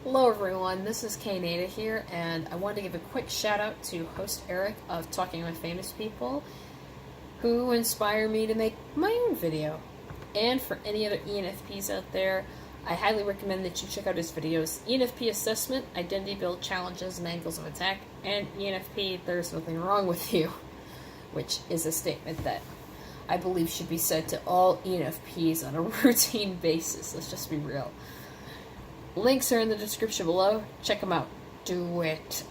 Hello everyone, this is Kaneda here, and I wanted to give a quick shout out to host Eric of Talking with Famous People, who inspired me to make my own video. And for any other ENFPs out there, I highly recommend that you check out his videos: ENFP Assessment, Identity Build Challenges and Angles of Attack, and ENFP, There's Nothing Wrong with You, which is a statement that I believe should be said to all ENFPs on a routine basis. Let's just be real. Links are in the description below. Check them out. Do it.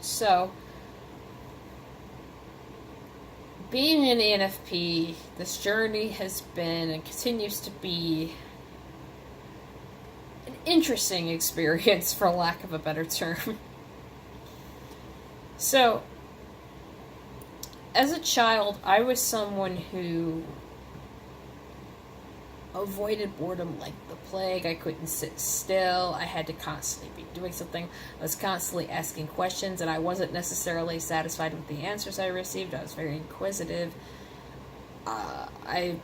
So, being an ENFP, this journey has been and continues to be an interesting experience, for lack of a better term. So, as a child, I was someone who avoided boredom like the plague. I couldn't sit still. I had to constantly be doing something. I was constantly asking questions, and I wasn't necessarily satisfied with the answers I received. I was very inquisitive. I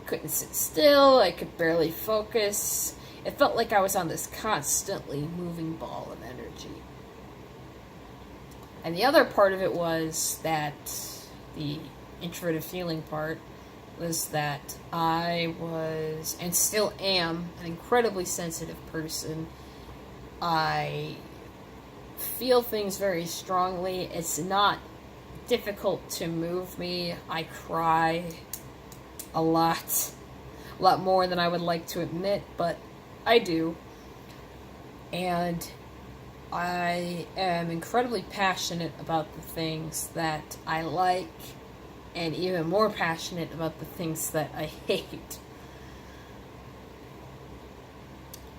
couldn't sit still. I could barely focus. It felt like I was on this constantly moving ball of energy. And the other part of it was that the introverted feeling part was that I was, and still am, an incredibly sensitive person. I feel things very strongly. It's not difficult to move me. I cry a lot more than I would like to admit, but I do. And I am incredibly passionate about the things that I like, and even more passionate about the things that I hate.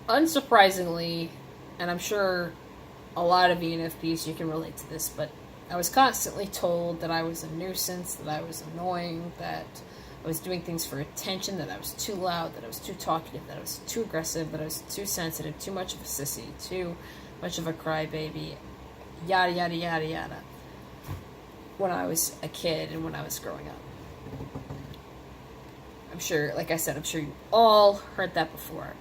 Unsurprisingly, and I'm sure a lot of ENFPs, you can relate to this, but I was constantly told that I was a nuisance, that I was annoying, that I was doing things for attention, that I was too loud, that I was too talkative, that I was too aggressive, that I was too sensitive, too much of a sissy, too much of a crybaby, yada yada yada yada, when I was a kid and when I was growing up. I'm sure, like I said, I'm sure you all heard that before.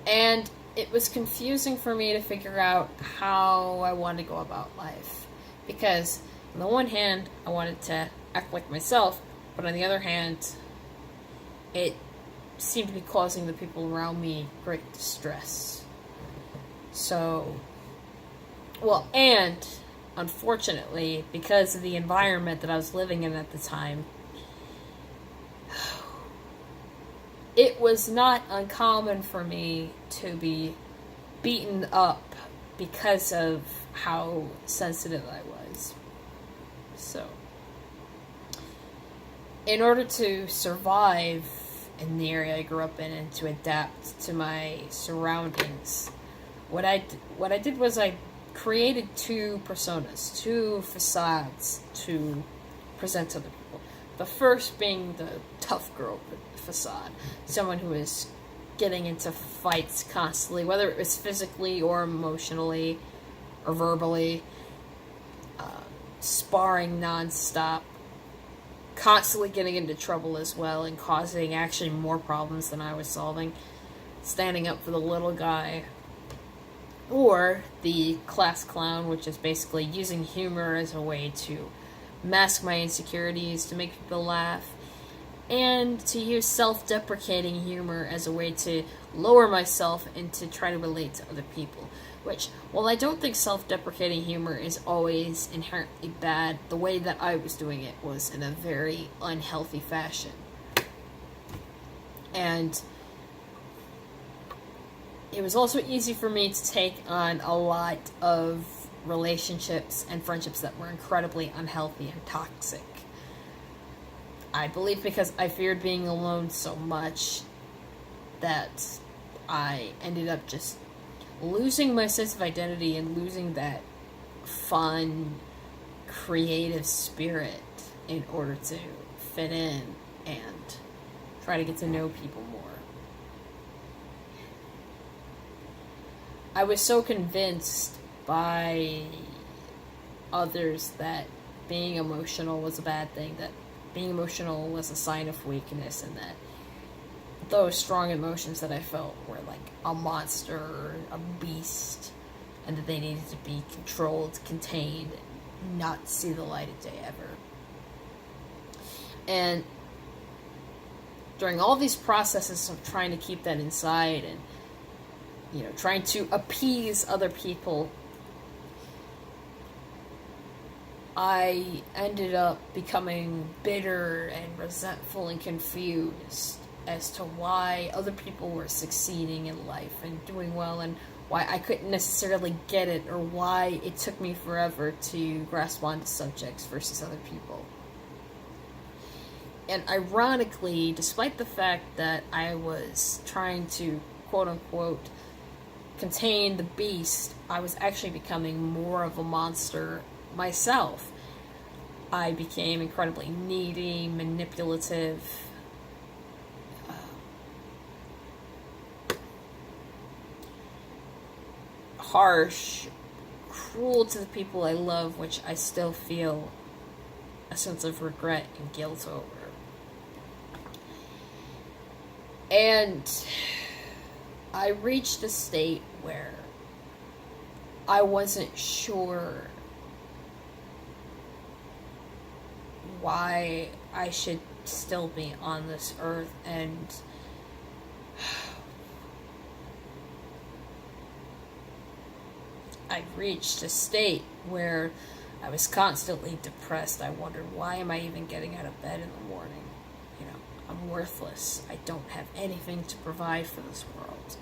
And it was confusing for me to figure out how I wanted to go about life. Because on the one hand, I wanted to act like myself, but on the other hand, it seemed to be causing the people around me great distress. So, well, and unfortunately, because of the environment that I was living in at the time, it was not uncommon for me to be beaten up because of how sensitive I was. So, in order to survive in the area I grew up in and to adapt to my surroundings, what I did was I created two personas, two facades to present to the people. The first being the tough girl facade, someone who is getting into fights constantly, whether it was physically or emotionally or verbally, sparring nonstop, constantly getting into trouble as well and causing actually more problems than I was solving, standing up for the little guy. Or the class clown, which is basically using humor as a way to mask my insecurities, to make people laugh, and to use self-deprecating humor as a way to lower myself and to try to relate to other people. Which, while I don't think self-deprecating humor is always inherently bad, the way that I was doing it was in a very unhealthy fashion. And it was also easy for me to take on a lot of relationships and friendships that were incredibly unhealthy and toxic. I believe because I feared being alone so much that I ended up just losing my sense of identity and losing that fun, creative spirit in order to fit in and try to get to know people more. I was so convinced by others that being emotional was a bad thing, that being emotional was a sign of weakness, and that those strong emotions that I felt were like a monster or a beast, and that they needed to be controlled, contained, not see the light of day ever. And during all these processes of trying to keep that inside and, trying to appease other people, I ended up becoming bitter and resentful and confused as to why other people were succeeding in life and doing well, and why I couldn't necessarily get it, or why it took me forever to grasp onto subjects versus other people. And ironically, despite the fact that I was trying to, quote-unquote, contain the beast, I was actually becoming more of a monster myself. I became incredibly needy, manipulative, harsh, cruel to the people I love, which I still feel a sense of regret and guilt over. And I reached a state where I wasn't sure why I should still be on this earth, and I reached a state where I was constantly depressed. I wondered, why am I even getting out of bed in the morning? I'm worthless. I don't have anything to provide for this world.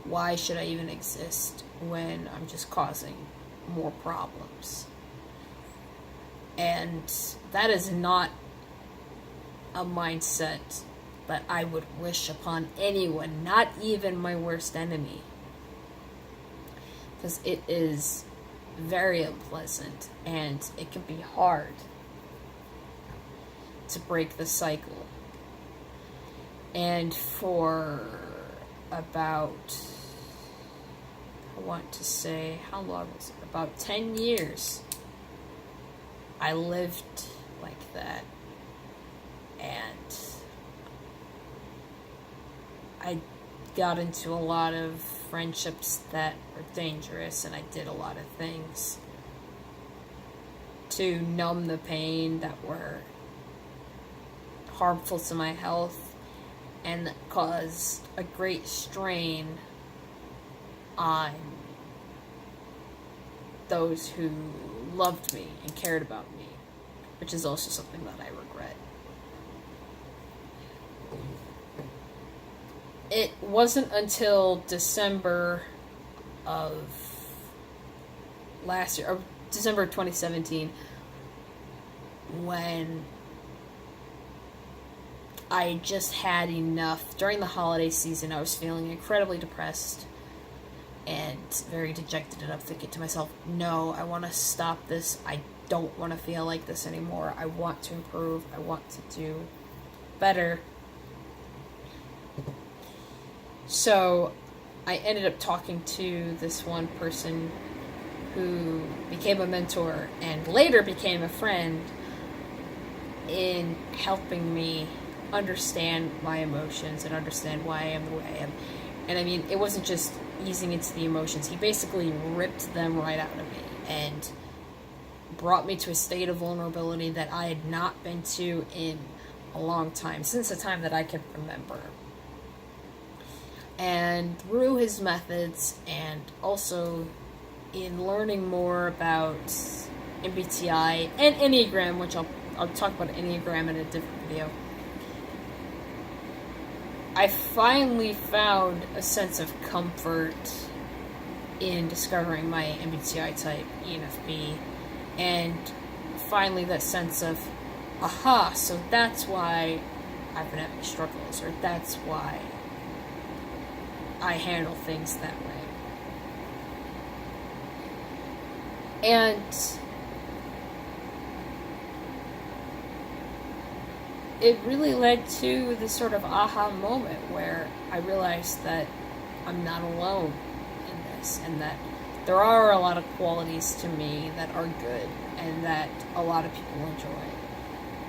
Why should I even exist when I'm just causing more problems? And that is not a mindset that I would wish upon anyone, not even my worst enemy. Because it is very unpleasant, and it can be hard to break the cycle. And for about, I want to say, how long was it? About 10 years, I lived like that. And I got into a lot of friendships that were dangerous, and I did a lot of things to numb the pain that were harmful to my health and that caused a great strain on those who loved me and cared about me, which is also something that I regret. It wasn't until December of last year, or December of 2017, when I just had enough. During the holiday season, I was feeling incredibly depressed and very dejected, and I'm thinking to myself, no, I want to stop this. I don't want to feel like this anymore. I want to improve. I want to do better. So I ended up talking to this one person who became a mentor and later became a friend in helping me understand my emotions and understand why I am the way I am. And I mean, it wasn't just easing into the emotions. He basically ripped them right out of me and brought me to a state of vulnerability that I had not been to in a long time, since the time that I can remember. And through his methods, and also in learning more about MBTI and Enneagram, which I'll talk about Enneagram in a different video, I finally found a sense of comfort in discovering my MBTI type, ENFP, and finally that sense of, aha, so that's why I've been having struggles, or that's why I handle things that way. And it really led to this sort of aha moment where I realized that I'm not alone in this, and that there are a lot of qualities to me that are good and that a lot of people enjoy.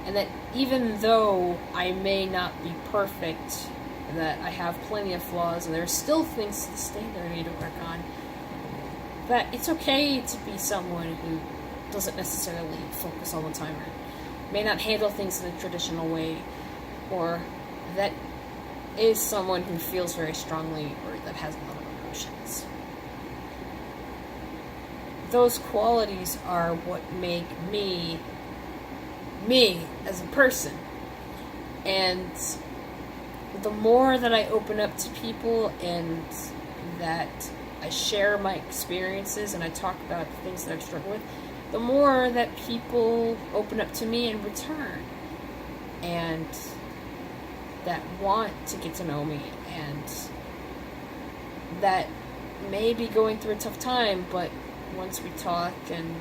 And that even though I may not be perfect, that I have plenty of flaws, and there's still things to this day that I need to work on, that it's okay to be someone who doesn't necessarily focus all the time, or may not handle things in a traditional way, or that is someone who feels very strongly, or that has a lot of emotions. Those qualities are what make me as a person. And the more that I open up to people and that I share my experiences and I talk about things that I've struggled with, the more that people open up to me in return and that want to get to know me and that may be going through a tough time, but once we talk and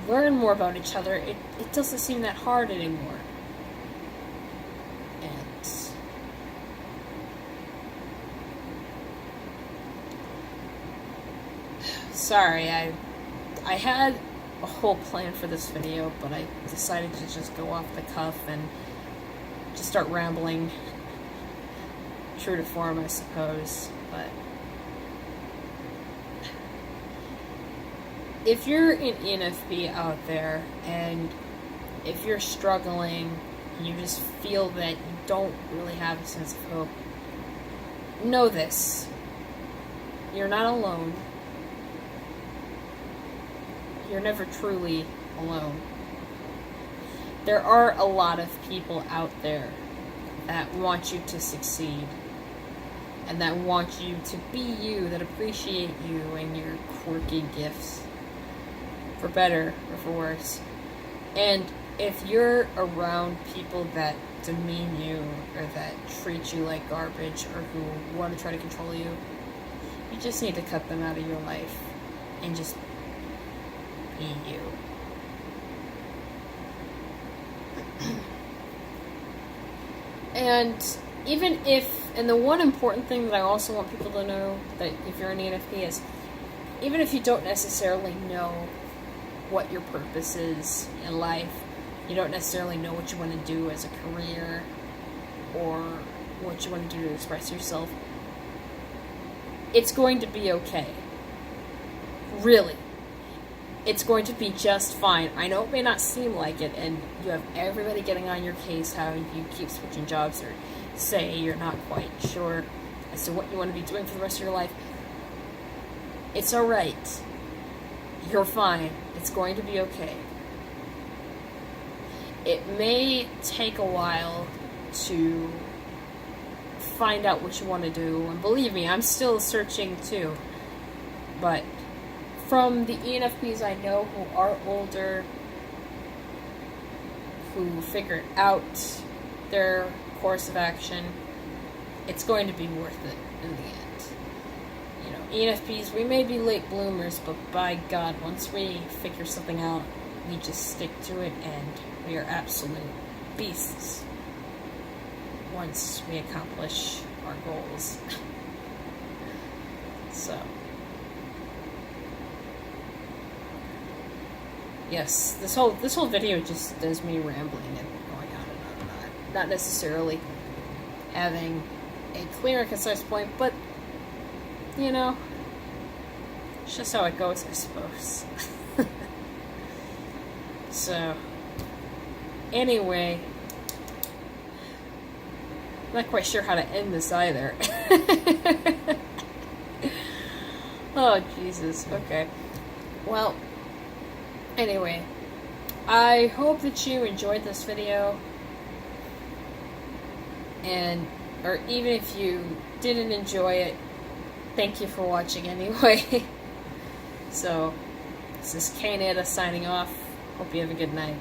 learn more about each other, it doesn't seem that hard anymore. And sorry, I had a whole plan for this video, but I decided to just go off the cuff and just start rambling. True to form, I suppose, but if you're an ENFP out there, and if you're struggling, and you just feel that you don't really have a sense of hope, know this. You're not alone. You're never truly alone. There are a lot of people out there that want you to succeed, and that want you to be you, that appreciate you and your quirky gifts, for better or for worse. And if you're around people that demean you, or that treat you like garbage, or who want to try to control you, you just need to cut them out of your life and just be you. And even if, and the one important thing that I also want people to know, that if you're an ENFP, is even if you don't necessarily know what your purpose is in life, you don't necessarily know what you want to do as a career, or what you want to do to express yourself, it's going to be okay. Really. It's going to be just fine. I know it may not seem like it, and you have everybody getting on your case how you keep switching jobs, or say you're not quite sure as to what you want to be doing for the rest of your life. It's alright. You're fine. It's going to be okay. It may take a while to find out what you want to do, and believe me, I'm still searching too. But from the ENFPs I know who are older, who figured out their course of action, it's going to be worth it in the end. You know, ENFPs, we may be late bloomers, but by God, once we figure something out, we just stick to it, and we are absolute beasts once we accomplish our goals. So, yes, this whole video just does me rambling and going on and on, not necessarily having a clear and concise point, but you know, it's just how it goes, I suppose. So, anyway, I'm not quite sure how to end this either. Oh, Jesus. Okay. Well, anyway, I hope that you enjoyed this video, and, or even if you didn't enjoy it, thank you for watching anyway. So, this is Canada signing off. Hope you have a good night.